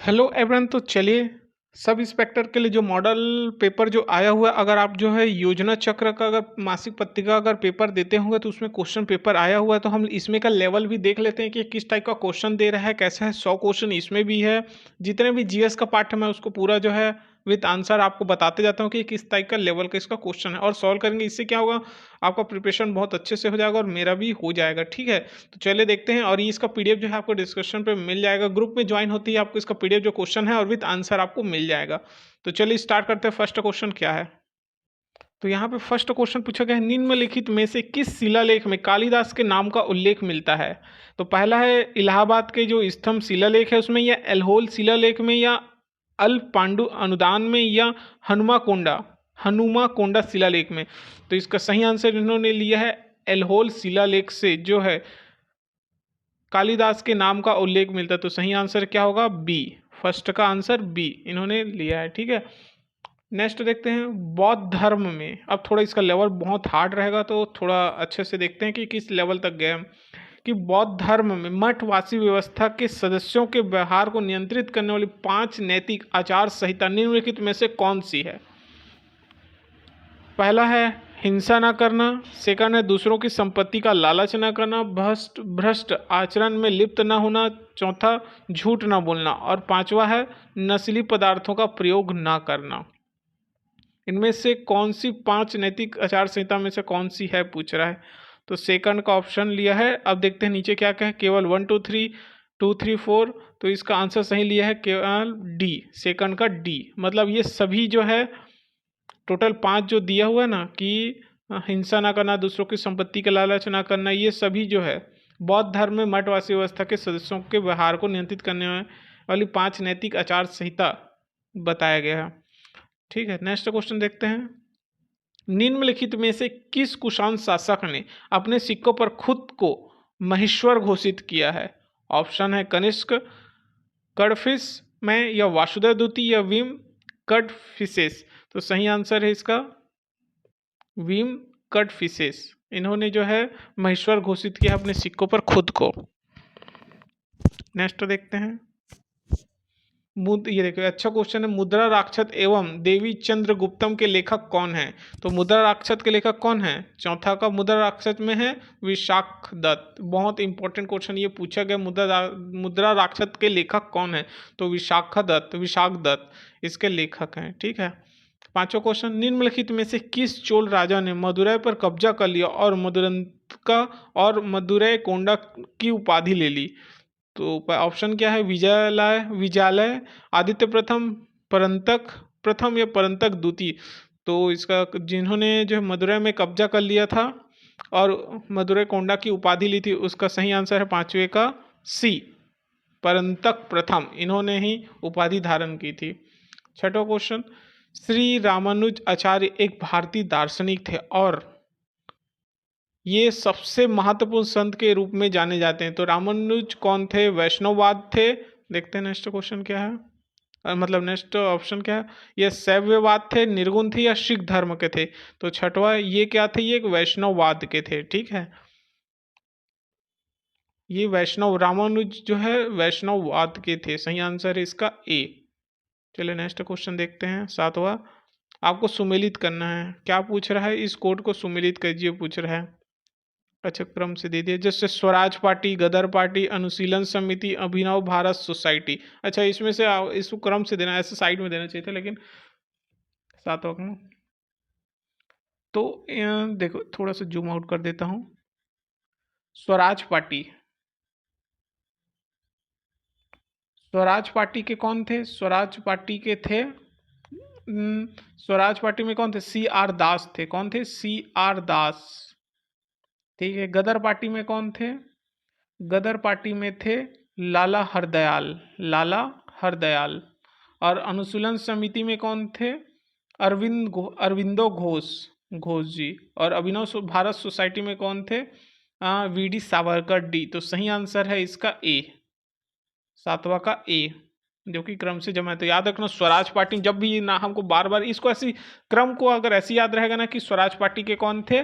Hello everyone. तो चलिए, sub inspector के लिए जो मॉडल पेपर जो आया हुआ है, अगर आप जो है योजना चक्र का अगर मासिक पत्रिका अगर पेपर देते होंगे तो उसमें क्वेश्चन पेपर आया हुआ है। तो हम इसमें का लेवल भी देख लेते हैं कि किस टाइप का क्वेश्चन दे रहा है, कैसा है। 100 क्वेश्चन इसमें भी है। जितने भी जीएस का पार्ट है मैं उसको पूरा जो है विद आंसर आपको बताते जाता हूँ कि किस टाइप का लेवल का इसका क्वेश्चन है, और सॉल्व करेंगे। इससे क्या होगा, आपका प्रिपरेशन बहुत अच्छे से हो जाएगा और मेरा भी हो जाएगा। ठीक है, तो चलिए देखते हैं। और ये इसका पीडीएफ जो है आपको डिस्क्रिप्शन पे मिल जाएगा। ग्रुप में ज्वाइन होती है आपको इसका पीडीएफ जो क्वेश्चन है और विद आंसर आपको मिल जाएगा। तो चलिए स्टार्ट करते हैं। फर्स्ट क्वेश्चन क्या है, तो यहाँ पे फर्स्ट क्वेश्चन पूछा गया है, निम्नलिखित में से किस शिलालेख में कालिदास के नाम का उल्लेख मिलता है। तो पहला है इलाहाबाद के जो स्तंभ शिलालेख है उसमें, या एल्होल शिलालेख में, या अल पांडु अनुदान में, या हनुमा कोंडा शिलालेख में। तो इसका सही आंसर इन्होंने लिया है एल्होल शिलालेख से जो है कालिदास के नाम का उल्लेख मिलता है। तो सही आंसर क्या होगा, बी। फर्स्ट का आंसर बी इन्होंने लिया है। ठीक है, नेक्स्ट देखते हैं। बौद्ध धर्म में, अब थोड़ा इसका लेवल बहुत हार्ड रहेगा तो थोड़ा अच्छे से देखते हैं कि किस लेवल तक गए हम। कि बौद्ध धर्म में मठवासी व्यवस्था के सदस्यों के व्यवहार को नियंत्रित करने वाली 5 नैतिक आचार संहिता निम्नलिखित में से कौन सी है। पहला है हिंसा ना करना, सेकंड है दूसरों की संपत्ति का लालच ना करना, भ्रष्ट भ्रष्ट आचरण में लिप्त ना होना, चौथा झूठ ना बोलना, और पांचवा है नशीली पदार्थों का प्रयोग ना करना। इनमें से कौन सी 5 नैतिक आचार संहिता में से कौन सी है पूछ रहा है। तो सेकंड का ऑप्शन लिया है। अब देखते हैं नीचे क्या क्या है। केवल 1 2 3 2 3 4। तो इसका आंसर सही लिया है केवल डी, सेकंड का डी। मतलब ये सभी जो है टोटल 5 जो दिया हुआ है ना कि हिंसा ना करना, दूसरों की संपत्ति का लालच ना करना, ये सभी जो है बौद्ध धर्म में मठवासी व्यवस्था के सदस्यों के व्यवहार को नियंत्रित करने वाली 5 नैतिक आचार संहिता बताया गया है। ठीक है, नेक्स्ट क्वेश्चन देखते हैं। निम्नलिखित में से किस कुषाण शासक ने अपने सिक्कों पर खुद को महेश्वर घोषित किया है। ऑप्शन है कनिष्क, कडफिस में, या वासुदेव द्वितीय, या विम कडफिसेस। तो सही आंसर है इसका विम कडफिसेस। इन्होंने जो है महेश्वर घोषित किया अपने सिक्कों पर खुद को। नेक्स्ट देखते हैं। ये देखो अच्छा क्वेश्चन है। मुद्रा राक्षस एवं देवी चंद्रगुप्तम के लेखक कौन है। तो मुद्रा राक्षस के लेखक कौन है। चौथा का मुद्रा राक्षस में है विशाख दत्त। बहुत इंपॉर्टेंट क्वेश्चन ये पूछा गया, मुद्रा राक्षस के लेखक कौन है। तो विशाख दत्त इसके लेखक हैं। ठीक है, पांचवा क्वेश्चन। निम्नलिखित में से किस चोल राजा ने मदुरै पर कब्जा कर लिया और मदुरंतका और मदुरै कोंडा की उपाधि ले ली। तो ऑप्शन क्या है, विजयालय, आदित्य प्रथम, परंतक प्रथम, या परंतक द्वितीय। तो इसका जिन्होंने जो है मदुरै में कब्जा कर लिया था और मदुरै कोंडा की उपाधि ली थी, उसका सही आंसर है पांचवे का सी, परंतक प्रथम। इन्होंने ही उपाधि धारण की थी। छठा क्वेश्चन। श्री रामानुज आचार्य एक भारतीय दार्शनिक थे और ये सबसे महत्वपूर्ण संत के रूप में जाने जाते हैं। तो रामानुज कौन थे, वैष्णववाद थे। देखते हैं नेक्स्ट क्वेश्चन क्या है, मतलब नेक्स्ट ऑप्शन क्या है। ये शैववाद थे, निर्गुण थे, या सिख धर्म के थे। तो छठवा ये क्या थे, ये एक वैष्णववाद के थे। ठीक है, ये वैष्णव रामानुज जो है वैष्णववाद के थे। सही आंसर है इसका ए। चलिए नेक्स्ट क्वेश्चन देखते हैं। सातवां, आपको सुमेलित करना है। क्या पूछ रहा है, इस कोड को सुमेलित कीजिए पूछ रहा है। अच्छा क्रम से दे दिए, जैसे स्वराज पार्टी, गदर पार्टी, अनुशीलन समिति, अभिनव भारत सोसाइटी। अच्छा इसमें से इसको क्रम से देना, ऐसे साइड में देना चाहिए था, लेकिन सातों में। तो देखो थोड़ा सा जूम आउट कर देता हूँ। स्वराज पार्टी, स्वराज पार्टी के कौन थे, स्वराज पार्टी के थे स्वराज पार्टी में कौन थे, सी आर दास थे। कौन थे, सी आर दास। ठीक है, गदर पार्टी में कौन थे, गदर पार्टी में थे लाला हरदयाल, लाला हरदयाल। और अनुशीलन समिति में कौन थे, अरविंदो घोष जी। और भारत सोसाइटी में कौन थे, वी डी सावरकर डी। तो सही आंसर है इसका ए, सातवां का ए, जो कि क्रम से जमा है। तो याद रखना स्वराज पार्टी, जब भी ना हमको बार बार इसको ऐसी क्रम को अगर ऐसी याद रहेगा ना कि स्वराज पार्टी के कौन थे,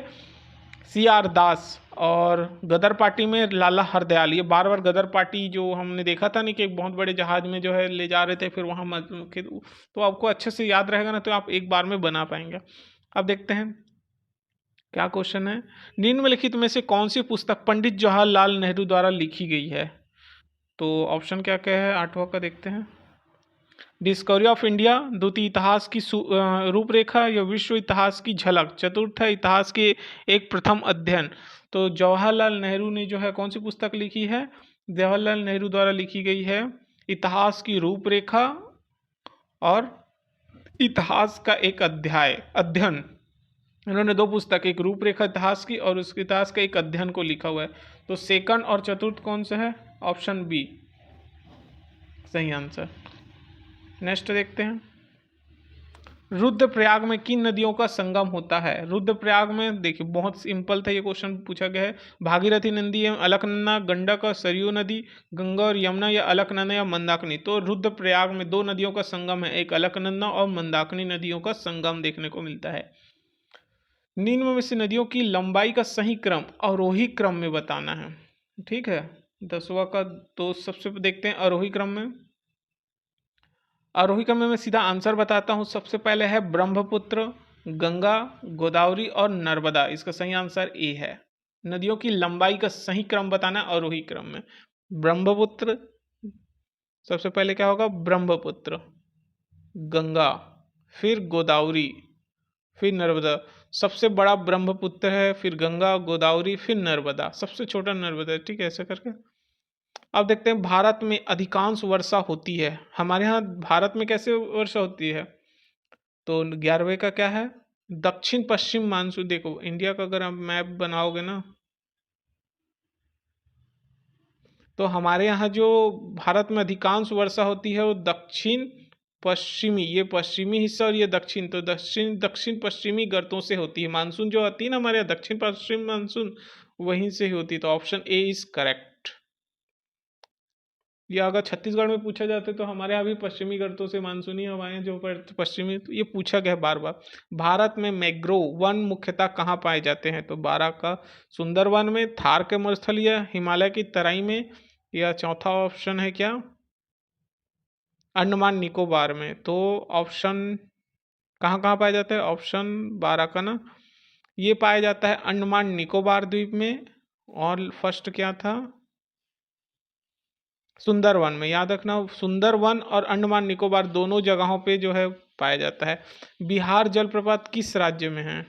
CR दास। और गदर पार्टी में लाला हरदयाल। ये बार बार गदर पार्टी जो हमने देखा था नहीं कि एक बहुत बड़े जहाज में जो है ले जा रहे थे, फिर वहाँ तो आपको अच्छे से याद रहेगा ना, तो आप एक बार में बना पाएंगे। अब देखते हैं क्या क्वेश्चन है। निम्नलिखित में से कौन सी पुस्तक पंडित जवाहरलाल नेहरू द्वारा लिखी गई है? तो ऑप्शन क्या क्या है, 8वां का देखते हैं। डिस्कवरी ऑफ इंडिया, द्वितीय इतिहास की रूपरेखा, या विश्व इतिहास की झलक, चतुर्थ है इतिहास के एक प्रथम अध्ययन। तो जवाहरलाल नेहरू ने जो है कौन सी पुस्तक लिखी है? जवाहरलाल नेहरू द्वारा लिखी गई है इतिहास की रूपरेखा और इतिहास का एक अध्ययन। इन्होंने दो पुस्तक, एक रूपरेखा इतिहास की और उसके इतिहास का एक अध्ययन को लिखा हुआ है। तो सेकंड और चतुर्थ कौन सा है? ऑप्शन बी सही आंसर। नेक्स्ट देखते हैं। रुद्रप्रयाग में किन नदियों का संगम होता है? रुद्रप्रयाग में देखिए बहुत सिंपल था, ये क्वेश्चन पूछा गया है। भागीरथी नदी एवं अलकनंदा, गंडक और सरयू नदी, गंगा और यमुना, या अलकनंदा या मंदाकिनी। तो रुद्रप्रयाग में दो नदियों का संगम है, एक अलकनंदा और मंदाकिनी नदियों का संगम देखने को मिलता है। निम्न में से नदियों की लंबाई का सही क्रम अवरोही क्रम में बताना है। ठीक है, 10वां का। तो सबसे देखते हैं आरोही क्रम में। आरोही क्रम में मैं सीधा आंसर बताता हूँ। सबसे पहले है ब्रह्मपुत्र, गंगा, गोदावरी और नर्मदा। इसका सही आंसर ए है। नदियों की लंबाई का सही क्रम बताना है आरोही क्रम में। ब्रह्मपुत्र सबसे पहले क्या होगा? ब्रह्मपुत्र, गंगा, फिर गोदावरी, फिर नर्मदा। सबसे बड़ा ब्रह्मपुत्र है, फिर गंगा, गोदावरी, फिर नर्मदा, सबसे छोटा नर्मदा है। ठीक है, ऐसे करके। अब देखते हैं भारत में अधिकांश वर्षा होती है। हमारे यहाँ भारत में कैसे वर्षा होती है? तो 11वें का क्या है? दक्षिण पश्चिम मानसून। देखो इंडिया का अगर आप मैप बनाओगे ना, तो हमारे यहाँ जो भारत में अधिकांश वर्षा होती है वो दक्षिण पश्चिमी, ये पश्चिमी हिस्सा और ये दक्षिण, तो दक्षिण दक्षिण पश्चिमी गर्तों से होती है। मानसून जो आती है ना हमारे यहाँ दक्षिण पश्चिम मानसून, वहीं से ही होती है। तो ऑप्शन ए इज करेक्ट। या अगर छत्तीसगढ़ में पूछा जाता है तो हमारे यहाँ भी पश्चिमी गर्तों से मानसूनी हवाएं जो पश्चिमी, तो ये पूछा गया बार बार। भारत में मैंग्रोव वन मुख्यतः कहाँ पाए जाते हैं? तो 12 का सुंदरवन में, थार के मरुस्थल, या हिमालय की तराई में, या चौथा ऑप्शन है क्या? अंडमान निकोबार में। तो ऑप्शन कहाँ कहाँ पाया जाता है? ऑप्शन 12 का ना, ये पाया जाता है अंडमान निकोबार द्वीप में। और फर्स्ट क्या था? सुंदरवन में। याद रखना, सुंदरवन और अंडमान निकोबार दोनों जगहों पे जो है पाया जाता है। बिहार जलप्रपात किस राज्य में है?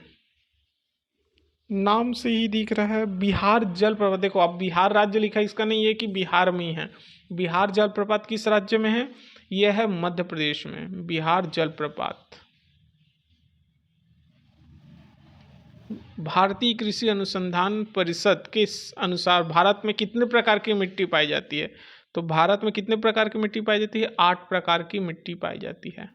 नाम से ही दिख रहा है बिहार जलप्रपात। देखो अब बिहार राज्य लिखा है, इसका नहीं है कि बिहार में ही है। बिहार जलप्रपात किस राज्य में है? यह है मध्य प्रदेश में बिहार जलप्रपात। भारतीय कृषि अनुसंधान परिषद के अनुसार भारत में कितने प्रकार की मिट्टी पाई जाती है? तो भारत में कितने प्रकार की मिट्टी पाई जाती है? 8 प्रकार की मिट्टी पाई जाती है।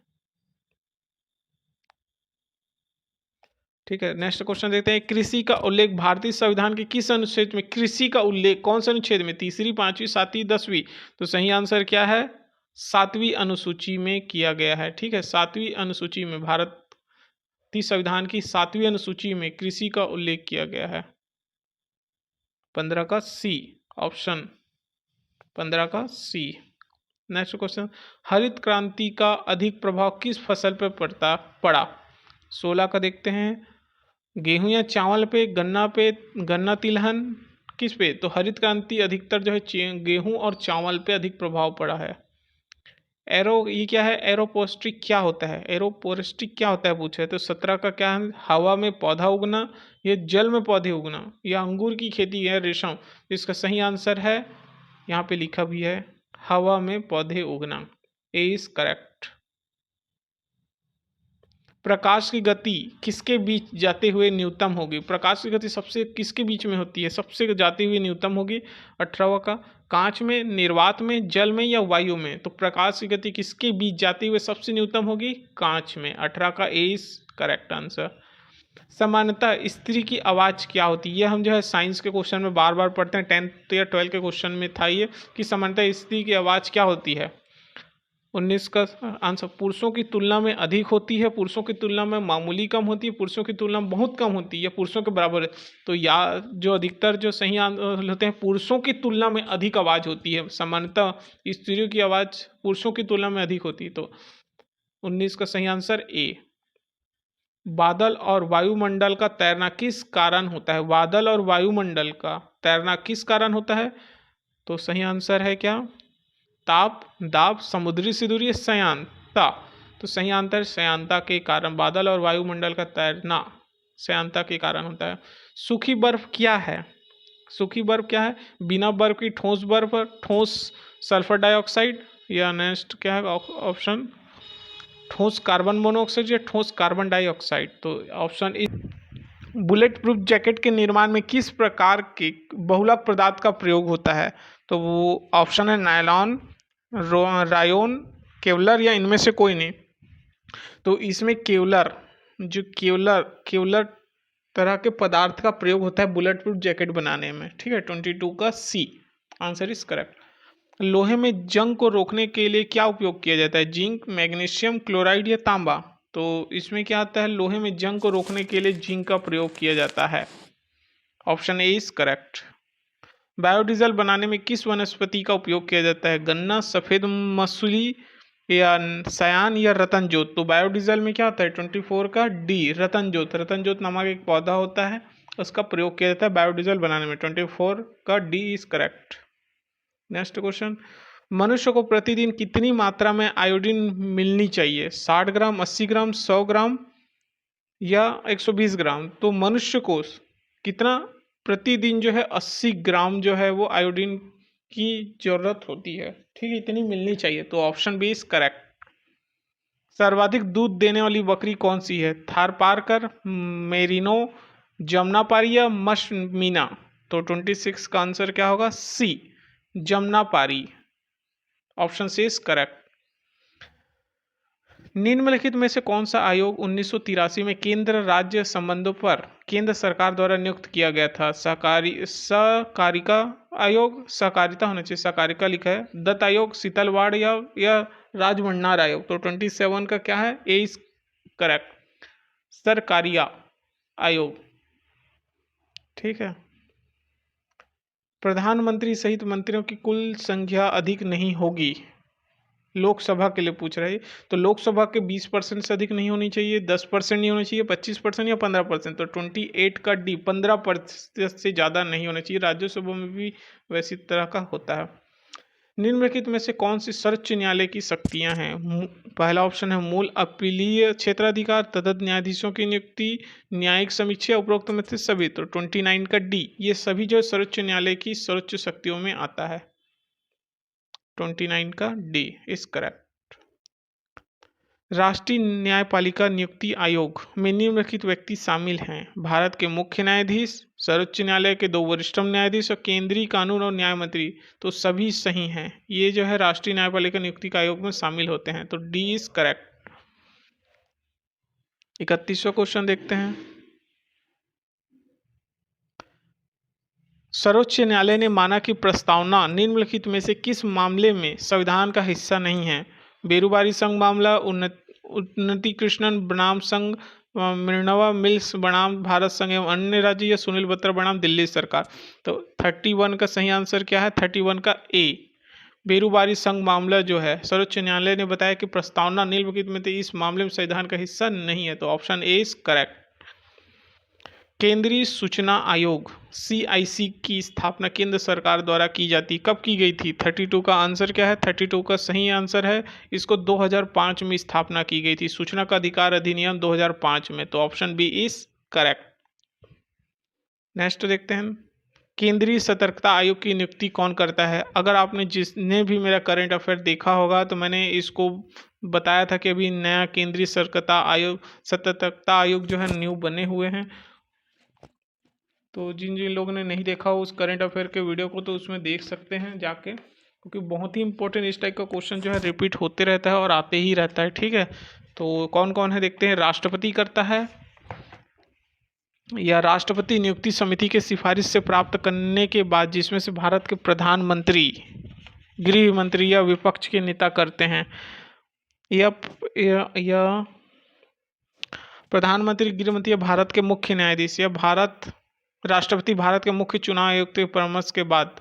ठीक है, नेक्स्ट क्वेश्चन देखते हैं। कृषि का उल्लेख भारतीय संविधान के किस अनुच्छेद में? कृषि का उल्लेख कौन से अनुच्छेद में? 3री, 5वीं, 7वीं, 10वीं। तो सही आंसर क्या है? 7वीं अनुसूची में किया गया है। ठीक है, 7वीं अनुसूची में, भारतीय संविधान की 7वीं अनुसूची में कृषि का उल्लेख किया गया है। 15 का सी ऑप्शन, 15 का सी। नेक्स्ट क्वेश्चन, हरित क्रांति का अधिक प्रभाव किस फसल पर पड़ा? 16 का देखते हैं। गेहूं या चावल पे, गन्ना पे, गन्ना तिलहन, किस पे? तो हरित क्रांति अधिकतर जो है गेहूं और चावल पे अधिक प्रभाव पड़ा है। एरो, ये क्या है? एरोपोस्टिक क्या होता है? एरोपोस्टिक क्या होता है पूछे तो 17 का क्या है? हवा में पौधा उगना, या जल में पौधे उगना, या अंगूर की खेती है रेशम। इसका सही आंसर है, यहाँ पे लिखा भी है, हवा में पौधे उगना। ए इज करेक्ट। प्रकाश की गति किसके बीच जाते हुए न्यूनतम होगी? प्रकाश की गति सबसे किसके बीच में होती है? सबसे जाती हुई न्यूनतम होगी। 18वां का, कांच में, निर्वात में, जल में, या वायु में। तो प्रकाश की गति किसके बीच जाते हुए सबसे न्यूनतम होगी? कांच में। 18 का ए इज करेक्ट आंसर। सामान्यतः स्त्री की आवाज़ क्या होती है? ये हम जो है साइंस के क्वेश्चन में बार बार पढ़ते हैं। 10th या 12th के क्वेश्चन में था ये कि सामान्यतः स्त्री की आवाज़ क्या होती है? 19 का आंसर पुरुषों की तुलना में अधिक होती है, पुरुषों की तुलना में मामूली कम होती है, पुरुषों की तुलना में बहुत कम होती है, पुरुषों के बराबर है। तो या जो अधिकतर जो सही आंसर होते हैं, पुरुषों की तुलना में अधिक आवाज़ होती है। सामान्यतः स्त्रियों की आवाज़ पुरुषों की तुलना में अधिक होती है। तो 19 का सही आंसर ए। बादल और वायुमंडल का तैरना किस कारण होता है? बादल और वायुमंडल का तैरना किस कारण होता है? तो सही आंसर है क्या? ताप, दाब, समुद्री सिधुरी, श्यानता। तो सही आंसर श्यानता के कारण, बादल और वायुमंडल का तैरना श्यानता के कारण होता है। सूखी बर्फ क्या है? सूखी बर्फ क्या है? बिना बर्फ की ठोस बर्फ, ठोस सल्फर डाइऑक्साइड, या नेक्स्ट क्या है ऑप्शन? ठोस कार्बन मोनोऑक्साइड या ठोस कार्बन डाइऑक्साइड। तो option A. Bullet proof jacket के निर्माण में किस प्रकार के बहुलक पदार्थ का प्रयोग होता है? तो वो ऑप्शन है नायलॉन, रायोन, केवलर, या इनमें से कोई नहीं। तो इसमें केवलर, जो केवलर तरह के पदार्थ का प्रयोग होता है बुलेट प्रूफ जैकेट बनाने में। ठीक है, 22 का सी आंसर इज करेक्ट। लोहे में जंग को रोकने के लिए क्या उपयोग किया जाता है? जिंक, मैग्नीशियम, क्लोराइड या तांबा। तो इसमें क्या आता है? लोहे में जंग को रोकने के लिए जिंक का प्रयोग किया जाता है। Option A is correct. Biodiesel बनाने में किस वनस्पति का उपयोग किया जाता है? गन्ना, सफेद मसूली, या सयान, या रतनजोत। तो बायोडीजल में क्या होता है? 24 का डी रतनजोत। रतनजोत नामक एक पौधा होता है, उसका प्रयोग किया जाता है बायोडीजल बनाने में। 24 का D is correct. Next question, मनुष्य को प्रतिदिन कितनी मात्रा में आयोडीन मिलनी चाहिए? 60 ग्राम, 80 ग्राम, 100 ग्राम, या 120 ग्राम। तो मनुष्य को कितना प्रतिदिन जो है 80 ग्राम जो है वो आयोडीन की जरूरत होती है। ठीक है, इतनी मिलनी चाहिए। तो ऑप्शन बी इज करेक्ट। सर्वाधिक दूध देने वाली बकरी कौन सी है? थारपारकर, मेरिनो, जमुनापारी, या मशमीना। तो 26 का आंसर क्या होगा? C Jamunapari. Option C is correct. निम्नलिखित में से कौन सा आयोग 1983 में केंद्र राज्य संबंधों पर केंद्र सरकार द्वारा नियुक्त किया गया था? सहकारिता आयोग, सहकारिता होना चाहिए, सहकारिता लिखा है। दत्त आयोग, शीतलवाड़, या राजभंडार आयोग। तो 27 का क्या है? ए इज करेक्ट, सरकारिया आयोग। ठीक है। प्रधानमंत्री सहित मंत्रियों की कुल संख्या अधिक नहीं होगी, लोकसभा के लिए पूछ रहे हैं। तो लोकसभा के 20% से अधिक नहीं होनी चाहिए, 10% नहीं होनी चाहिए, 25% या 15%। तो 28 का डी 15% से ज़्यादा नहीं होना चाहिए। राज्यसभा में भी वैसी तरह का होता है। निम्नलिखित में से कौन सी सर्वोच्च न्यायालय की शक्तियां हैं? पहला ऑप्शन है मूल अपीलीय क्षेत्राधिकार, तदर्थ न्यायाधीशों की नियुक्ति, न्यायिक समीक्षा, उपरोक्त में से सभी। तो 29 का डी, ये सभी जो सर्वोच्च न्यायालय की सर्वोच्च शक्तियों में आता है। 29 का डी इज करेक्ट। राष्ट्रीय न्यायपालिका नियुक्ति आयोग में निम्नलिखित व्यक्ति शामिल हैं? भारत के मुख्य न्यायाधीश, सर्वोच्च न्यायालय के 2 वरिष्ठतम न्यायाधीश, और केंद्रीय कानून और न्याय मंत्री। तो सभी सही हैं, ये जो है राष्ट्रीय न्यायपालिका नियुक्ति आयोग में शामिल होते हैं। तो डी इज करेक्ट। 31वां क्वेश्चन देखते हैं। सर्वोच्च न्यायालय ने माना कि प्रस्तावना निम्नलिखित में से किस मामले में संविधान का हिस्सा नहीं है? बेरूबारी संघ मामला, उन्नति कृष्णन बनाम संघ, मिर्नवा मिल्स बनाम भारत संघ एवं अन्य राज्य, या सुनील बत्रा बनाम दिल्ली सरकार। तो 31 का सही आंसर क्या है? 31 का ए बेरूबारी संघ मामला जो है, सर्वोच्च न्यायालय ने बताया कि प्रस्तावना निम्नलिखित में से इस मामले में संविधान का हिस्सा नहीं है। तो ऑप्शन ए इज करेक्ट। केंद्रीय सूचना आयोग CIC की स्थापना केंद्र सरकार द्वारा की जाती, कब की गई थी? 32 का आंसर क्या है? 32 का सही आंसर है, इसको 2005 में स्थापना की गई थी, सूचना का अधिकार अधिनियम 2005 में। तो option B is correct. Next देखते हैं, केंद्रीय सतर्कता आयोग की नियुक्ति कौन करता है? अगर आपने जिसने भी मेरा करंट अफेयर देखा होगा तो मैंने इसको बताया था कि अभी नया केंद्रीय सतर्कता आयोग जो है न्यू बने हुए हैं। तो जिन जिन लोगों ने नहीं देखा हो उस करंट अफेयर के वीडियो को, तो उसमें देख सकते हैं जाके, क्योंकि बहुत ही इंपॉर्टेंट इस टाइप का क्वेश्चन जो है रिपीट होते रहता है और आते ही रहता है। ठीक है, तो कौन कौन है देखते हैं। राष्ट्रपति करता है, या राष्ट्रपति नियुक्ति समिति के सिफारिश से प्राप्त करने के बाद, जिसमें से भारत के प्रधानमंत्री, गृह मंत्री या विपक्ष के नेता करते हैं। या प्रधानमंत्री, गृहमंत्री या भारत के मुख्य न्यायाधीश या भारत राष्ट्रपति भारत के मुख्य चुनाव आयुक्त के परामर्श के बाद।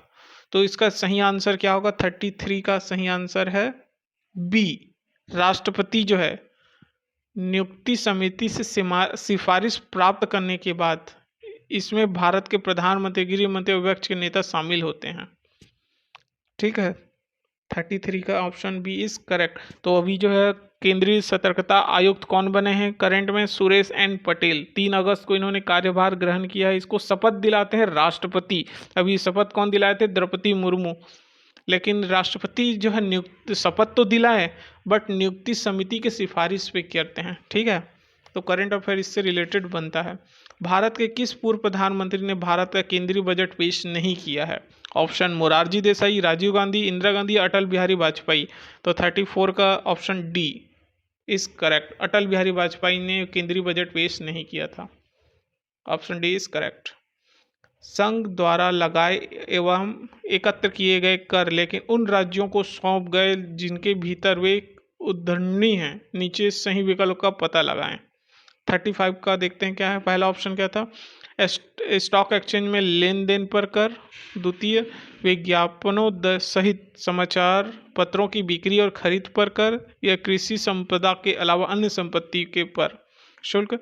तो इसका सही आंसर क्या होगा? 33 का सही आंसर है बी। राष्ट्रपति जो है नियुक्ति समिति से सिफारिश प्राप्त करने के बाद इसमें भारत के प्रधानमंत्री, गृहमंत्री और विपक्ष के नेता शामिल होते हैं। ठीक है, 33 का ऑप्शन बी इज करेक्ट। तो अभी जो है केंद्रीय सतर्कता आयुक्त कौन बने हैं करंट में? सुरेश एन पटेल। 3 अगस्त को इन्होंने कार्यभार ग्रहण किया है। इसको शपथ दिलाते हैं राष्ट्रपति। अभी शपथ कौन दिलाए थे? द्रौपदी मुर्मू। लेकिन राष्ट्रपति जो है नियुक्त शपथ तो दिलाए बट नियुक्ति समिति के सिफारिश पे करते हैं। ठीक है, तो करंट अफेयर इससे रिलेटेड बनता है। भारत के किस पूर्व प्रधानमंत्री ने भारत का केंद्रीय बजट पेश नहीं किया है? ऑप्शन मोरारजी देसाई, राजीव गांधी, इंदिरा गांधी, अटल बिहारी वाजपेयी। तो 34 का option D is correct. Atal Bihari Vajpayee ने केंद्रीय बजट पेश नहीं किया था। Option D is correct. संघ द्वारा लगाए एवं एकत्र किए गए कर लेकिन उन राज्यों को सौंप गए जिनके भीतर वे उद्धरणीय हैं। नीचे सही विकल्प का पता लगाएं। 35 का देखते हैं क्या है। पहला ऑप्शन क्या था? स्टॉक एक्सचेंज में लेन देन पर कर। द्वितीय, विज्ञापनों सहित समाचार पत्रों की बिक्री और खरीद पर कर। या कृषि संपदा के अलावा अन्य संपत्ति के पर शुल्क।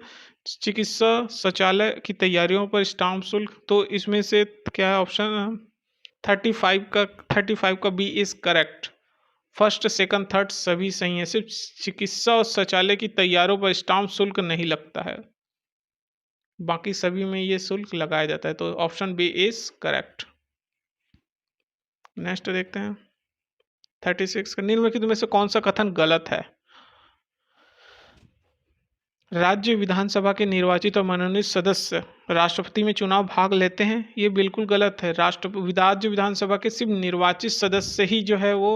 चिकित्सा शौचालय की तैयारियों पर स्टाम्प शुल्क। तो इसमें से क्या है ऑप्शन? 35 का B is correct. First, second, third सभी सही है। सिर्फ चिकित्सा और शौचालय की तैयारियों पर स्टाम्प शुल्क नहीं लगता है, बाकी सभी में ये शुल्क लगाया जाता है। तो option B is correct. Next देखते हैं 36 का। निम्नलिखित में से कौन सा कथन गलत है? राज्य विधानसभा के निर्वाचित और मनोनीत सदस्य राष्ट्रपति में चुनाव भाग लेते हैं, ये बिल्कुल गलत है। राज्य विधानसभा के सिर्फ निर्वाचित सदस्य ही जो है वो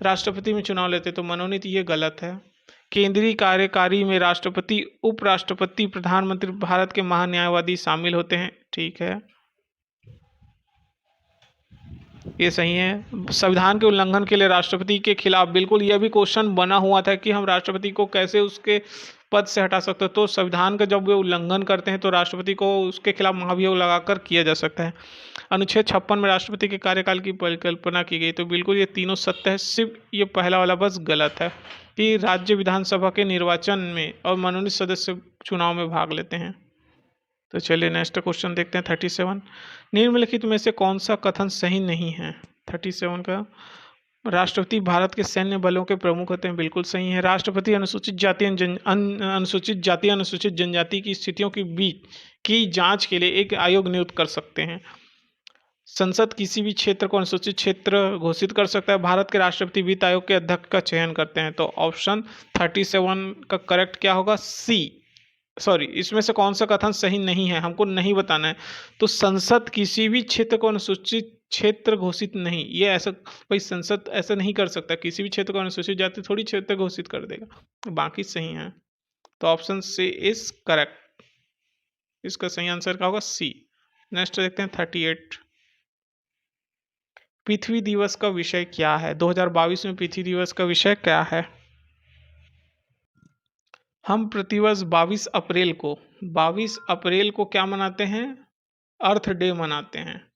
राष्ट्रपति में चुनाव लेते, तो मनोनीत ये गलत है। केंद्रीय कार्यकारी में राष्ट्रपति, उपराष्ट्रपति, प्रधानमंत्री, भारत के महान्यायवादी शामिल होते हैं। ठीक है, ये सही है। संविधान के उल्लंघन के लिए राष्ट्रपति के खिलाफ, बिल्कुल यह भी क्वेश्चन बना हुआ था कि हम राष्ट्रपति को कैसे उसके पद से हटा सकते हैं। तो संविधान का जब वे उल्लंघन करते हैं तो राष्ट्रपति को उसके खिलाफ महाभियोग लगाकर किया जा सकता है। अनुच्छेद 56 में राष्ट्रपति के कार्यकाल की परिकल्पना की गई। तो बिल्कुल ये तीनों सत्य है, सिर्फ ये पहला वाला बस गलत है कि राज्य विधानसभा के निर्वाचन में और मनोनीत सदस्य चुनाव में भाग लेते हैं। तो चलिए नेक्स्ट क्वेश्चन देखते हैं 37। निम्नलिखित में से कौन सा कथन सही नहीं है? 37 का, राष्ट्रपति भारत के सैन्य बलों के प्रमुख होते हैं, बिल्कुल सही है। राष्ट्रपति अनुसूचित जाति अनुसूचित जनजाति की स्थितियों के बीच की जांच के लिए एक आयोग नियुक्त कर सकते हैं। संसद किसी भी क्षेत्र को अनुसूचित क्षेत्र घोषित कर सकता है। भारत के राष्ट्रपति वित्त आयोग के अध्यक्ष का चयन करते हैं। तो ऑप्शन 37 का करेक्ट क्या होगा? सी। सॉरी, इसमें से कौन सा कथन सही नहीं है, हमको नहीं बताना है। तो संसद किसी भी क्षेत्र को अनुसूचित क्षेत्र घोषित नहीं, ये ऐसा भाई संसद ऐसा नहीं कर सकता। किसी भी क्षेत्र को अनुसूचित जाति थोड़ी क्षेत्र घोषित कर देगा, बाकी सही है। तो ऑप्शन सी इज करेक्ट। इसका सही आंसर क्या होगा? सी। नेक्स्ट देखते हैं 38। पृथ्वी दिवस का विषय क्या है? 2022 में पृथ्वी दिवस का विषय क्या है? हम प्रतिवर्ष 22 अप्रैल को क्या मनाते हैं? अर्थ डे मनाते हैं।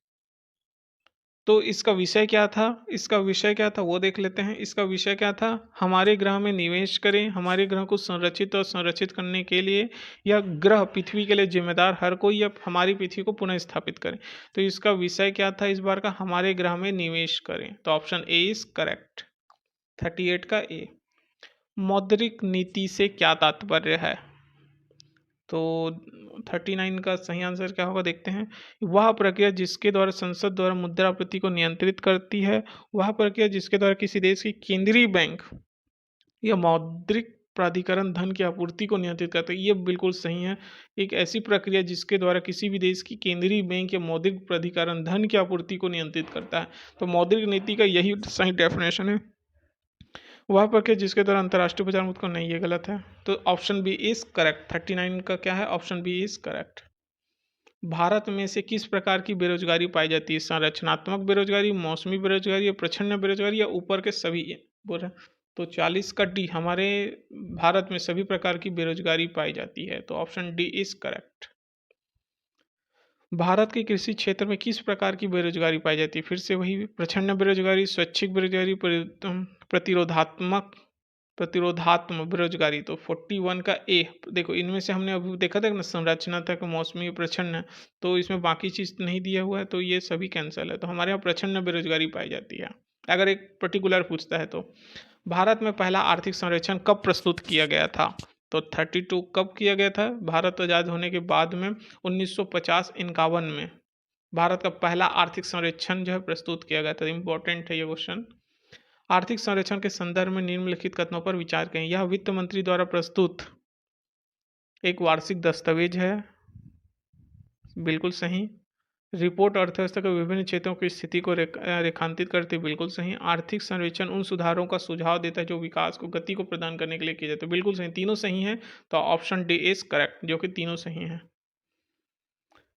तो इसका विषय क्या था? वो देख लेते हैं। इसका विषय क्या था? हमारे ग्रह में निवेश करें, हमारे ग्रह को संरक्षित और संरक्षित करने के लिए यह ग्रह पृथ्वी के लिए जिम्मेदार हर कोई, या हमारी पृथ्वी को पुनः स्थापित करें। तो इसका विषय क्या था इस बार का? हमारे ग्रह में निवेश करें। तो ऑप्शन ए इज करेक्ट। 38 का ए। मौद्रिक नीति से क्या तात्पर्य है? तो 39 का सही आंसर क्या होगा देखते हैं। वह प्रक्रिया जिसके द्वारा संसद द्वारा मुद्रास्फीति को नियंत्रित करती है, वह प्रक्रिया जिसके द्वारा किसी देश की केंद्रीय बैंक या मौद्रिक प्राधिकरण धन की आपूर्ति को नियंत्रित करता है। ये बिल्कुल सही है। एक ऐसी प्रक्रिया जिसके द्वारा किसी भी देश की केंद्रीय बैंक या मौद्रिक प्राधिकरण धन की आपूर्ति को नियंत्रित करता है। तो मौद्रिक नीति का यही सही डेफिनेशन है। वह प्रक्रिया जिसके द्वारा अंतर्राष्ट्रीय बाजार मुक्त को नहीं, ये गलत है। तो ऑप्शन बी इज करेक्ट। 39 का क्या है? Option B is correct. Bharat में से किस प्रकार की बेरोजगारी पाई जाती है? संरचनात्मक बेरोजगारी, मौसमी बेरोजगारी, या प्रच्छन्न बेरोजगारी, या ऊपर के सभी? बोल रहे तो 40 का डी, हमारे भारत में सभी प्रकार की बेरोजगारी पाई जाती है, तो option D is correct. Bharat के कृषि क्षेत्र में किस प्रकार की बेरोजगारी पाई जाती है? फिर से वही प्रछन्न बेरोजगारी, स्वैच्छिक बेरोजगारी, प्रतिरोधात्मक प्रतिरोधात्मक बेरोजगारी। तो 41 का ए, देखो इनमें से हमने अभी देखा था ना, संरचनात्मक, मौसमी, प्रछन्न, तो इसमें बाकी चीज नहीं दिया हुआ है, तो ये सभी कैंसल है। तो हमारे यहाँ प्रछन्न बेरोजगारी पाई जाती है अगर एक पर्टिकुलर पूछता है तो। भारत में पहला आर्थिक सर्वेक्षण कब प्रस्तुत किया गया था? तो 32 कब किया गया था? भारत आज़ाद होने के बाद में 1950-51 में भारत का पहला आर्थिक सर्वेक्षण जो है प्रस्तुत किया गया था। इंपॉर्टेंट है ये क्वेश्चन। आर्थिक सर्वेक्षण के संदर्भ में निम्नलिखित कथनों पर विचार करें। यह वित्त मंत्री द्वारा प्रस्तुत एक वार्षिक दस्तावेज है, बिल्कुल सही। रिपोर्ट अर्थव्यवस्था के विभिन्न क्षेत्रों की स्थिति को रेखांकित करती है, बिल्कुल सही। आर्थिक सर्वेक्षण उन सुधारों का सुझाव देता है जो विकास को गति को प्रदान करने के लिए किए जाते हैं, बिल्कुल सही। तीनों सही हैं, तो ऑप्शन डी इज करेक्ट, जो कि तीनों सही हैं।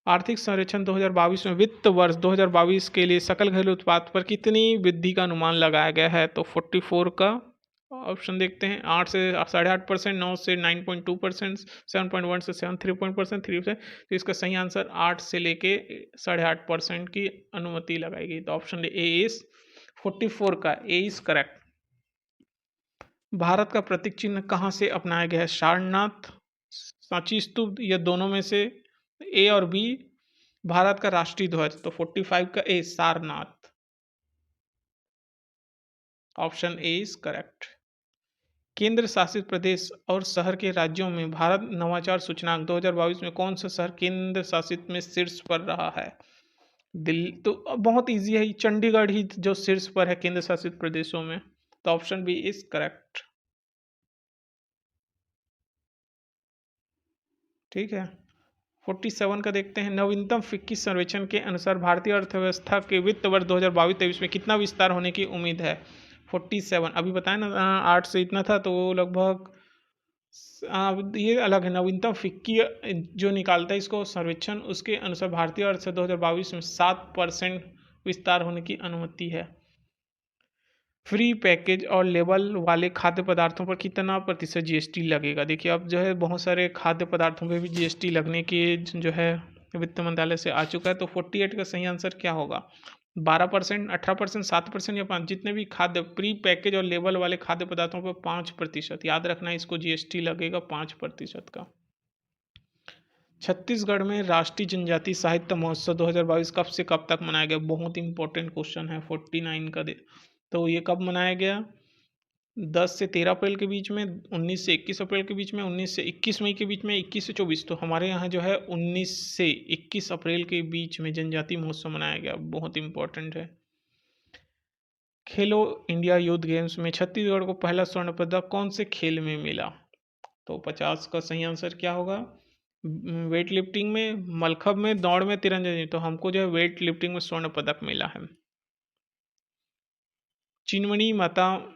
आर्थिक सर्वेक्षण 2022 में वित्त वर्ष 2022 के लिए सकल घरेलू उत्पाद पर कितनी वृद्धि का अनुमान लगाया गया है? तो 44 का ऑप्शन देखते हैं। 8 से 8.5%, 9 से 9.2%, 7.1 से 7.3%, 3 से। तो इसका सही आंसर 8 से लेके 8.5% की अनुमति लगाएगी, तो ऑप्शन ए इज 44 का ए इज करेक्ट। भारत का प्रतीक चिन्ह कहाँ से अपनाया गया है? सारनाथ, सांची स्तूप, या दोनों में से ए और बी? भारत का राष्ट्रीय ध्वज, तो 45 का A Sarnath, option A is correct. केंद्र शासित प्रदेश और शहर के राज्यों में भारत नवाचार सूचकांक 2022 में कौन सा शहर केंद्र शासित में शीर्ष पर रहा है? दिल्ली, तो बहुत इजी है, चंडीगढ़ ही जो शीर्ष पर है केंद्र शासित प्रदेशों में, तो ऑप्शन बी इज करेक्ट। ठीक है। 47 का देखते हैं। नवीनतम फिक्की सर्वेक्षण के अनुसार भारतीय अर्थव्यवस्था के वित्त वर्ष 2022-23 में कितना विस्तार होने की उम्मीद है? 47 अभी बताया ना, 8 से इतना था, तो वो लगभग ये अलग है। नवीनतम फिक्की जो निकालता है इसको सर्वेक्षण, उसके अनुसार भारतीय अर्थव्यवस्था 2022 में 7% विस्तार होने की अनुमति है। फ्री पैकेज और लेबल वाले खाद्य पदार्थों पर कितना प्रतिशत जीएसटी लगेगा? देखिए अब जो है बहुत सारे खाद्य पदार्थों पे भी जीएसटी लगने की जो है वित्त मंत्रालय से आ चुका है। तो 48 का सही आंसर क्या होगा? 12%, 18%, 7% या 5? जितने भी खाद्य प्री पैकेज और लेबल वाले खाद्य पदार्थों पर 5%, याद रखना है, इसको जीएसटी लगेगा 5% का। छत्तीसगढ़ में राष्ट्रीय जनजाति साहित्य महोत्सव 2022 कब से कब तक मनाया गया? बहुत इंपॉर्टेंट क्वेश्चन है। 49 का तो ये कब मनाया गया? 10 से 13 अप्रैल के बीच में, 19 से 21 अप्रैल के बीच में, 19 से 21 मई के बीच में, 21 से 24। तो हमारे यहाँ जो है 19 से 21 अप्रैल के बीच में जनजाति महोत्सव मनाया गया, बहुत इंपॉर्टेंट है। खेलो इंडिया यूथ गेम्स में छत्तीसगढ़ को पहला स्वर्ण पदक कौन से खेल में मिला? तो 50 का सही आंसर क्या होगा? वेट लिफ्टिंग में, मलखंब में, दौड़ में, तीरंदाजी। तो हमको जो है वेट लिफ्टिंग में स्वर्ण पदक मिला है। चिन्मणी माता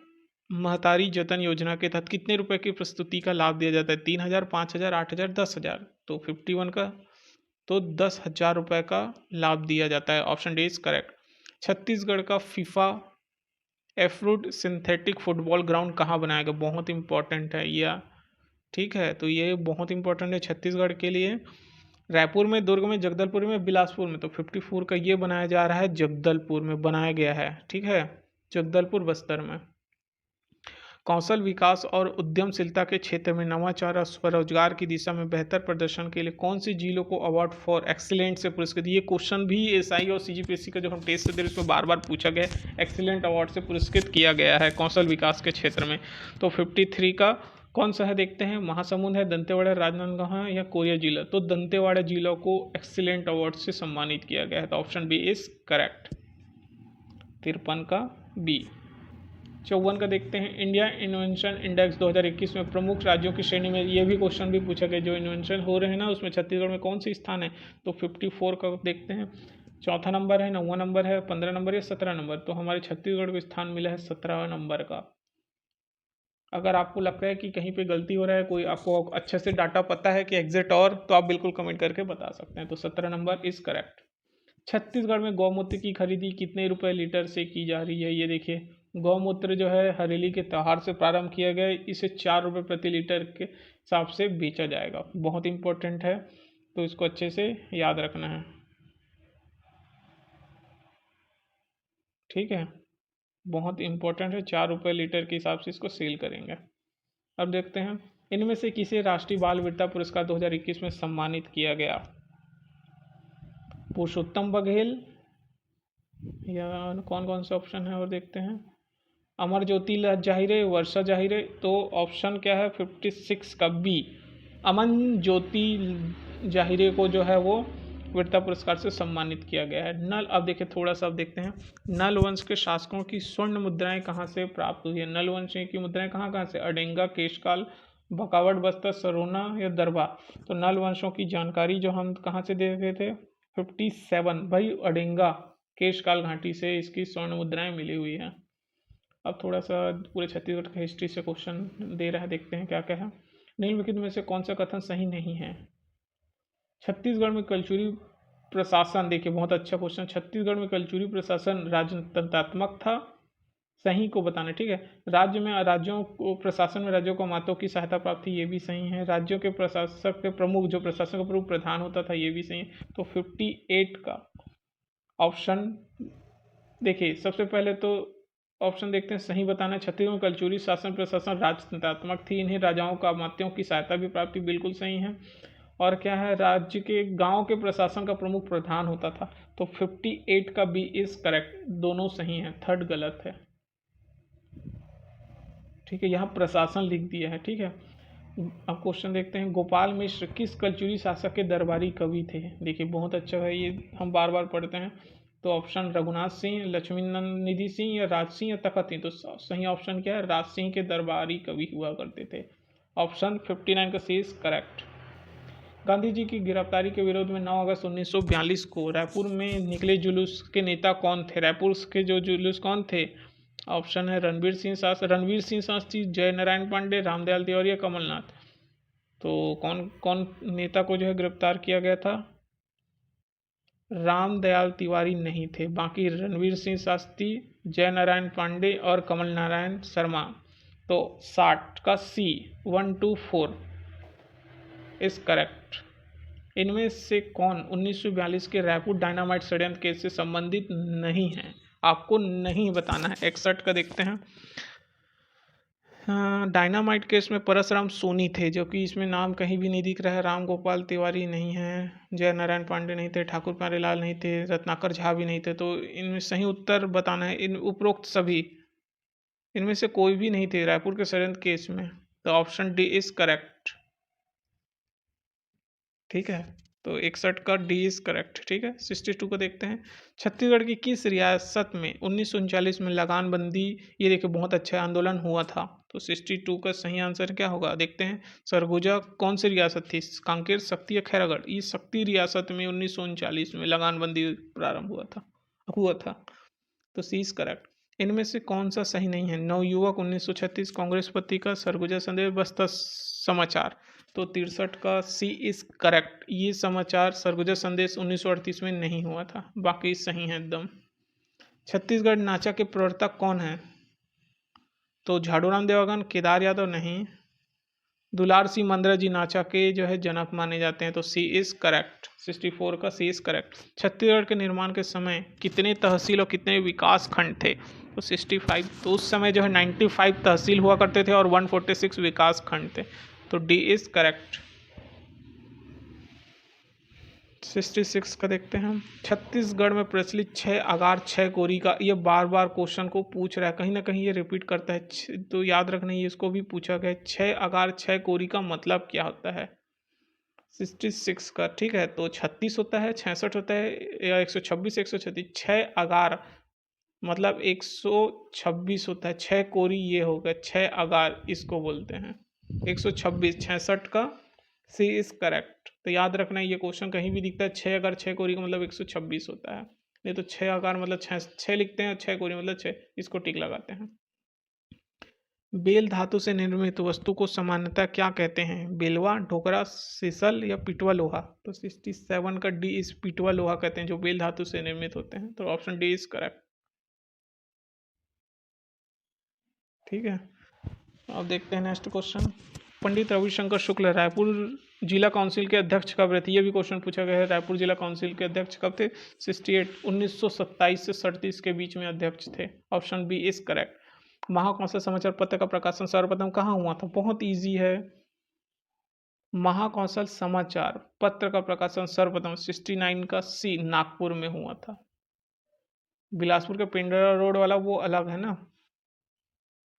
महतारी जतन योजना के तहत कितने रुपए की प्रस्तुति का लाभ दिया जाता है? 3,000, 5,000, 8,000, 10,000? तो 51 का, तो 10,000 रुपए का लाभ दिया जाता है, option D is correct. Chhattisgarh का फीफा एफ्रूड सिंथेटिक फुटबॉल ग्राउंड कहाँ बनाया गया? बहुत इंपॉर्टेंट है ये। ठीक है, तो ये बहुत इंपॉर्टेंट है छत्तीसगढ़ के लिए। रायपुर में, दुर्ग में, जगदलपुर में, बिलासपुर में? तो 54 का ये बनाया जा रहा है, जगदलपुर में बनाया गया है। ठीक है, जगदलपुर बस्तर में। कौशल विकास और उद्यमशीलता के क्षेत्र में नवाचार और स्वरोजगार की दिशा में बेहतर प्रदर्शन के लिए कौन सी जिलों को अवार्ड फॉर एक्सीलेंट से पुरस्कृत? ये क्वेश्चन भी एसआई और सीजीपीएससी का जो हम टेस्ट दे रहे उसमें बार बार पूछा गया है। एक्सीलेंट अवार्ड से पुरस्कृत किया गया है कौशल विकास के क्षेत्र में। तो 53 का कौन सा है देखते हैं। महासमुंद है, दंतेवाड़ा, राजनांदगांव है, या कोरिया जिला? तो दंतेवाड़ा जिला को एक्सीलेंट अवार्ड से सम्मानित किया गया है, तो ऑप्शन बी इज करेक्ट। 53 का बी। 54 का देखते हैं। इंडिया इन्वेंशन इंडेक्स 2021 में प्रमुख राज्यों की श्रेणी में, ये भी क्वेश्चन भी पूछा गया, जो इन्वेंशन हो रहे हैं ना उसमें छत्तीसगढ़ में कौन सी स्थान है? तो 54 का देखते हैं। चौथा नंबर है, 9वां नंबर है, 15 नंबर या 17 नंबर? तो हमारे छत्तीसगढ़ को स्थान मिला है 17 नंबर का। अगर आपको लगता है कि कहीं पे गलती हो रहा है, कोई आपको अच्छे से डाटा पता है कि एग्जिट और, तो आप बिल्कुल कमेंट करके बता सकते हैं। तो 17 नंबर इज करेक्ट। छत्तीसगढ़ में गौमूत्र की खरीदी कितने रुपए लीटर से की जा रही है? ये देखिए गौमूत्र जो है हरेली के त्योहार से प्रारंभ किया गया, इसे 4 रुपये प्रति लीटर के हिसाब से बेचा जाएगा। बहुत इंपॉर्टेंट है, तो इसको अच्छे से याद रखना है। ठीक है, बहुत इंपॉर्टेंट है, 4 रुपये लीटर के हिसाब से इसको सेल करेंगे। अब देखते हैं, इनमें से किसे राष्ट्रीय बाल वीरता पुरस्कार 2021 में सम्मानित किया गया? पुरुषोत्तम बघेल, या कौन कौन से ऑप्शन है और देखते हैं। अमर ज्योति जाहिरे, वर्षा जाहिरे, तो ऑप्शन क्या है 56 का बी, अमन ज्योति जाहिरे को जो है वो वीरता पुरस्कार से सम्मानित किया गया है। नल, अब देखिए थोड़ा सा, अब देखते हैं नल वंश के शासकों की स्वर्ण मुद्राएं कहाँ से प्राप्त हुई है। नल वंश की मुद्राएं कहाँ कहाँ से? अडेंगा, केशकाल, बकावट बस्तर, सरोना या दरबा। तो नल वंशों की जानकारी जो हम कहाँ से दे रहे थे 57 भाई, अडेंगा केशकाल घाटी से इसकी स्वर्ण मुद्राएं मिली हुई हैं। अब थोड़ा सा पूरे छत्तीसगढ़ के हिस्ट्री से क्वेश्चन दे रहा है, देखते हैं क्या क्या है। निम्नलिखित में से कौन सा कथन सही नहीं है? छत्तीसगढ़ में कलचुरी प्रशासन, देखिए बहुत अच्छा क्वेश्चन, छत्तीसगढ़ में कलचुरी प्रशासन राजतंत्रात्मक था, सही को बताना। ठीक है, राज्य में राज्यों को प्रशासन में राज्यों को मातों की सहायता प्राप्त थी, ये भी सही है। राज्यों के प्रशासक के प्रमुख, जो प्रशासन का प्रमुख प्रधान होता था, ये भी सही है। तो 58 का ऑप्शन, देखिए सबसे पहले तो ऑप्शन देखते हैं, सही बताना है। छत्तीसगढ़ में कलचुरी शासन प्रशासन राजतंत्रात्मक थी, इन्हें राजाओं का मात्यों की सहायता भी प्राप्त थी, बिल्कुल सही है। और क्या है, राज्य के गांव के प्रशासन का प्रमुख प्रधान होता था। तो 58 का बी इज करेक्ट, दोनों सही हैं, थर्ड गलत है। ठीक है, यहाँ प्रशासन लिख दिया है। ठीक है, अब क्वेश्चन देखते हैं, गोपाल मिश्र किस कलचुरी शासक के दरबारी कवि थे? देखिए बहुत अच्छा है, ये हम बार बार पढ़ते हैं। तो ऑप्शन रघुनाथ सिंह, लक्ष्मी निधि सिंह या राज सिंह या तखत सिंह। तो सही ऑप्शन क्या है? राज सिंह के दरबारी कवि हुआ करते थे। ऑप्शन 59 का सी इज करेक्ट। गांधी जी की गिरफ्तारी के विरोध में 9 अगस्त 1942 को रायपुर में निकले जुलूस के नेता कौन थे? रायपुर के जो जुलूस कौन थे? ऑप्शन है रणवीर सिंह शास्त्री, जय नारायण पांडे, रामदयाल तिवारी या कमलनाथ। तो कौन कौन नेता को जो है गिरफ्तार किया गया था? रामदयाल तिवारी नहीं थे, बाकी रणवीर सिंह शास्त्री, जय नारायण पांडे और कमल नारायण शर्मा। तो 60 का सी 124 इज करेक्ट। इनमें से कौन 1942 के रायपुर डायनामाइट षड्यंत्र केस से संबंधित नहीं है? आपको नहीं बताना है। 61 का देखते हैं, डायनामाइट केस में परसराम सोनी थे, जो कि इसमें नाम कहीं भी नहीं दिख रहा है। राम गोपाल तिवारी नहीं है, जय नारायण पांडे नहीं थे, ठाकुर प्यारेलाल नहीं थे, रत्नाकर झा भी नहीं थे। तो इनमें सही उत्तर बताना है, इन उपरोक्त सभी इनमें से कोई भी नहीं थे रायपुर के षड्यंत्र केस में। तो ऑप्शन डी इज करेक्ट। ठीक है, तो 61 का डी इज करेक्ट। ठीक है, 62 को देखते हैं, छत्तीसगढ़ की किस रियासत में 1939 में लगान बंदी, ये देखिए बहुत अच्छा आंदोलन हुआ था। तो 62 का सही आंसर क्या होगा? देखते हैं, सरगुजा कौन सी रियासत थी? कांकेर, शक्ति या खैरागढ़? ये शक्ति रियासत में 1939 में लगान बंदी प्रारंभ हुआ था। तो सी इज करेक्ट। इनमें से कौन सा सही नहीं है? नवयुवक 1936, कांग्रेस पत्रिका, सरगुजा संदेश, बस्तर समाचार। तो 63 का सी इज करेक्ट। ये समाचार सरगुजा संदेश 1938 में नहीं हुआ था, बाकी सही है एकदम। छत्तीसगढ़ नाचा के प्रवर्तक कौन है? तो झाड़ूराम देवागन, केदार यादव नहीं, दुलार सिंह मंदरा जी नाचा के जो है जनक माने जाते हैं। तो सी इज करेक्ट, 64 का सी इज करेक्ट। छत्तीसगढ़ के निर्माण के समय कितने तहसील और कितने विकास खंड थे? तो 65। तो उस समय जो है 95 तहसील हुआ करते थे और 146 विकास खंड थे। तो डी इज करेक्ट। 66 का देखते हैं हम, छत्तीसगढ़ में प्रचलित 6 अगार 6 कोरी का, ये बार बार क्वेश्चन को पूछ रहा है, कहीं ना कहीं ये रिपीट करता है, तो याद रखना ये इसको भी पूछा गया। 6 अगार 6 कोरी का मतलब क्या होता है? 66 का। ठीक है, तो 36 होता है, 66 होता है या 126, 136? 6 अगार मतलब 126 होता है, 6 कोरी ये होगा, 6 अगार इसको बोलते हैं। 126, 66 का सी इज करेक्ट। तो याद रखना ये क्वेश्चन कहीं भी दिखता है 6 अगार 6 कोरी का मतलब 126 होता है, नहीं तो 6 अगार मतलब 6 लिखते हैं, 6 कोरी मतलब 6, इसको टिक लगाते हैं। बेल धातु से निर्मित वस्तु को सामान्यतः क्या कहते हैं? बेलवा, ढोकरा, सीसल या पिटवा लोहा? तो 67 का डी इज पिटवा लोहा कहते हैं, जो बेल धातु से निर्मित होते हैं। तो ऑप्शन डी इज करेक्ट। ठीक है, अब देखते हैं नेक्स्ट क्वेश्चन। पंडित रविशंकर शुक्ल रायपुर जिला काउंसिल के अध्यक्ष कब रहे थे? ये भी क्वेश्चन पूछा गया है। रायपुर जिला काउंसिल के अध्यक्ष कब थे? 1927 से 37 के बीच में अध्यक्ष थे। Option B is correct. Mahakaushal समाचार पत्र का प्रकाशन सर्वप्रथम कहाँ हुआ था? बहुत ईजी है। महाकौशल समाचार पत्र का प्रकाशन सर्वप्रथम 69 का सी नागपुर में हुआ था। बिलासपुर के पिंडरा रोड वाला वो अलग है ना।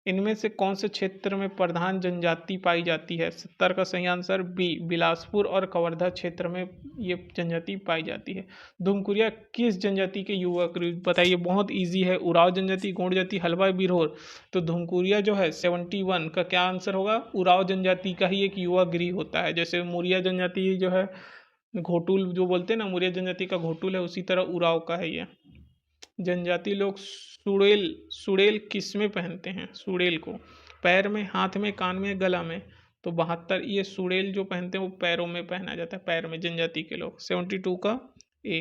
इनमें से कौन से क्षेत्र में प्रधान जनजाति पाई जाती है? 70 का सही आंसर बी बिलासपुर और कवर्धा क्षेत्र में ये जनजाति पाई जाती है। धुमकुरिया किस जनजाति के युवक? बताइए, बहुत इजी है। उराव जनजाति, गोंड जाति, हलवा, बिरहोर। तो धुमकुरिया जो है 71 का क्या आंसर होगा? उराव जनजाति का ही एक युवा गृह होता है। जैसे मुरिया जनजाति जो है घोटुल जो बोलते हैं ना, मुरिया जनजाति का घोटुल है, उसी तरह उराव का है ये। जनजाति लोग सुड़ेल किस में पहनते हैं? सुड़ेल को पैर में, हाथ में, कान में, गला में। तो 72 ये सुड़ेल जो पहनते हैं वो पैरों में पहना जाता है, पैर में, जनजाति के लोग। 72 का ए।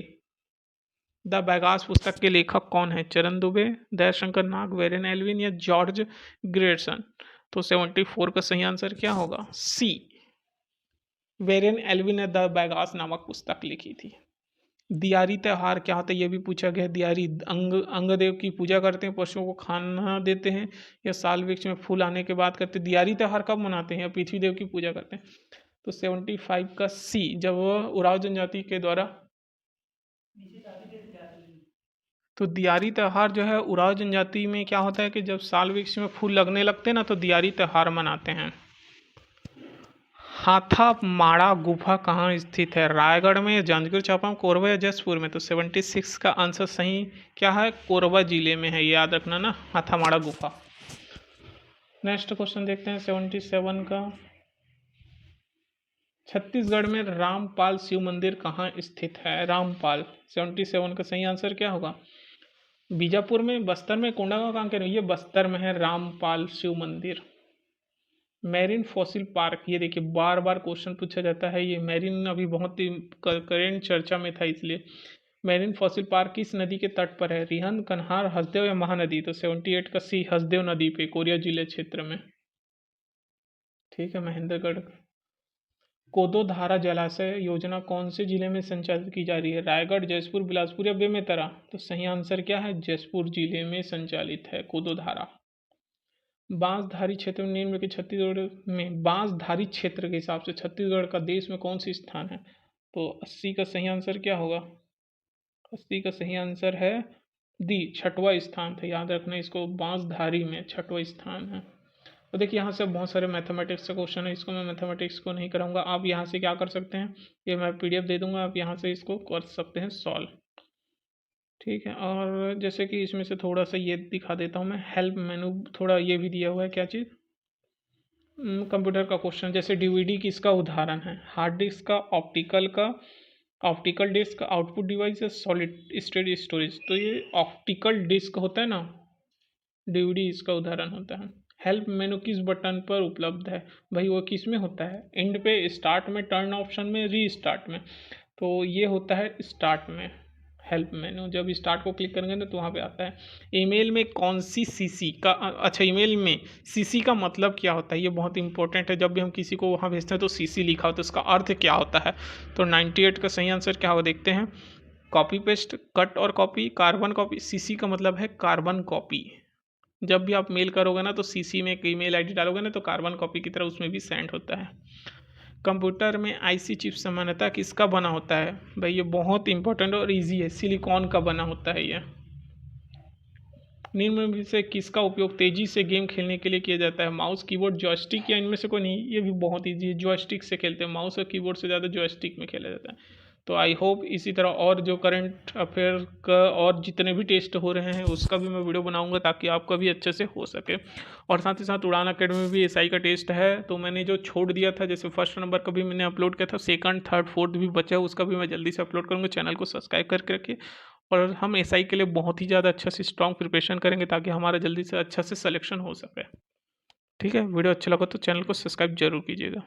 द बैगास पुस्तक के लेखक कौन है? चरण दुबे, दयाशंकर नाग, वेरेन एल्विन या जॉर्ज ग्रेडसन। तो 74 का सही आंसर क्या होगा? सी वेरेन एल्विन ने द बैगास नामक पुस्तक लिखी थी। दियारी त्यौहार क्या होता है? ये भी पूछा गया। दियारी अंगदेव की पूजा करते हैं, पशुओं को खाना देते हैं, या साल वृक्ष में फूल आने के बाद करते हैं। दियारी त्यौहार कब मनाते हैं? या पृथ्वी देव की पूजा करते हैं। तो 75 का सी, जब उराव जनजाति के द्वारा। तो दियारी त्यौहार जो है उराव जनजाति में क्या होता है कि जब साल वृक्ष में फूल लगने लगते हैं ना, तो दियारी त्यौहार मनाते हैं। हाथामाड़ा गुफा कहाँ स्थित है? रायगढ़ में, जांजगीर चांपा में, कोरबा या जसपुर में। तो 76 का आंसर सही क्या है? कोरबा जिले में है, याद रखना ना, हाथामाड़ा गुफा। नेक्स्ट क्वेश्चन देखते हैं 77 का। छत्तीसगढ़ में रामपाल शिव मंदिर कहाँ स्थित है? रामपाल 77 का सही आंसर क्या होगा? बीजापुर में, बस्तर में, कोंडागांव, कांकेर में। ये बस्तर में है रामपाल शिव मंदिर। मैरीन फॉसिल पार्क, ये देखिए बार बार क्वेश्चन पूछा जाता है। ये मैरीन अभी बहुत ही करेंट चर्चा में था, इसलिए। मैरीन फॉसिल पार्क किस नदी के तट पर है? रिहंद, कन्हार, हसदेव या महानदी। तो 78 का सी हसदेव नदी पे, कोरिया जिले क्षेत्र में। ठीक है, महेंद्रगढ़। कोदोधारा जलाशय योजना कौन से जिले में संचालित की जा रही है? रायगढ़, जयपुर, बिलासपुर या बेमेतरा। तो सही आंसर क्या है? जयपुर जिले में संचालित है कोदोधारा। बांसधारी क्षेत्र में निम्न के छत्तीसगढ़ में बांसधारी क्षेत्र के हिसाब से छत्तीसगढ़ का देश में कौन सी स्थान है? तो 80 का सही आंसर क्या होगा? 80 का सही आंसर है डी, छठवां स्थान था, याद रखना इसको। बांसधारी में छठवां स्थान है। तो देखिए यहाँ से बहुत सारे मैथमेटिक्स का क्वेश्चन है, इसको मैं मैथमेटिक्स को नहीं कराऊंगा। आप यहाँ से क्या कर सकते हैं, ये मैं PDF दे दूंगा, आप यहाँ से इसको कर सकते हैं सॉल्व। ठीक है, और जैसे कि इसमें से थोड़ा सा ये दिखा देता हूँ मैं, हेल्प मेनू थोड़ा ये भी दिया हुआ है। क्या चीज़? कंप्यूटर का क्वेश्चन। जैसे DVD किसका उदाहरण है? हार्ड डिस्क का, ऑप्टिकल का, ऑप्टिकल डिस्क, आउटपुट डिवाइस या सॉलिड स्टेट स्टोरेज। तो ये ऑप्टिकल डिस्क होता है ना, DVD इसका उदाहरण होता है। हेल्प मेनू किस बटन पर उपलब्ध है? भाई वो किस में होता है? एंड पे, स्टार्ट में, टर्न ऑप्शन में, रीस्टार्ट में। तो ये होता है स्टार्ट में हेल्प मेनू। जब स्टार्ट को क्लिक करेंगे ना तो वहाँ पे आता है। ईमेल में कौन सी CC का, अच्छा ईमेल में CC का मतलब क्या होता है? ये बहुत इंपॉर्टेंट है। जब भी हम किसी को वहाँ भेजते हैं तो CC लिखा होता है, उसका अर्थ क्या होता है? तो 98 का सही आंसर क्या होगा देखते हैं। कॉपी पेस्ट, कट और कॉपी, कार्बन कॉपी। CC का मतलब है कार्बन कॉपी। जब भी आप मेल करोगे ना तो CC में एक ईमेल ID डालोगे ना तो कार्बन कॉपी की तरह उसमें भी सेंड होता है। कंप्यूटर में IC चिप सामान्यतः किसका बना होता है? भाई ये बहुत इंपॉर्टेंट और इजी है, सिलिकॉन का बना होता है ये। निम्न में से किसका उपयोग तेजी से गेम खेलने के लिए किया जाता है? माउस, कीबोर्ड, जॉयस्टिक या इनमें से कोई नहीं? ये भी बहुत ईजी है, जॉयस्टिक से खेलते हैं। माउस और कीबोर्ड से ज़्यादा जॉयस्टिक में खेला जाता है। तो आई होप इसी तरह और जो करंट अफेयर का और जितने भी टेस्ट हो रहे हैं उसका भी मैं वीडियो बनाऊंगा ताकि आपका भी अच्छे से हो सके। और साथ ही साथ उड़ान अकेडमी में भी SI का टेस्ट है, तो मैंने जो छोड़ दिया था, जैसे फर्स्ट नंबर का भी मैंने अपलोड किया था, सेकंड, थर्ड, फोर्थ भी बचा है, उसका भी मैं जल्दी से अपलोड करूँगा। चैनल को सब्सक्राइब करके रखिए। और हम SI के लिए बहुत ही ज़्यादा अच्छा से स्ट्रॉन्ग प्रिपरेशन करेंगे ताकि हमारा जल्दी से अच्छा से सिलेक्शन हो सके। ठीक है, वीडियो अच्छा लगा तो चैनल को सब्सक्राइब जरूर कीजिएगा।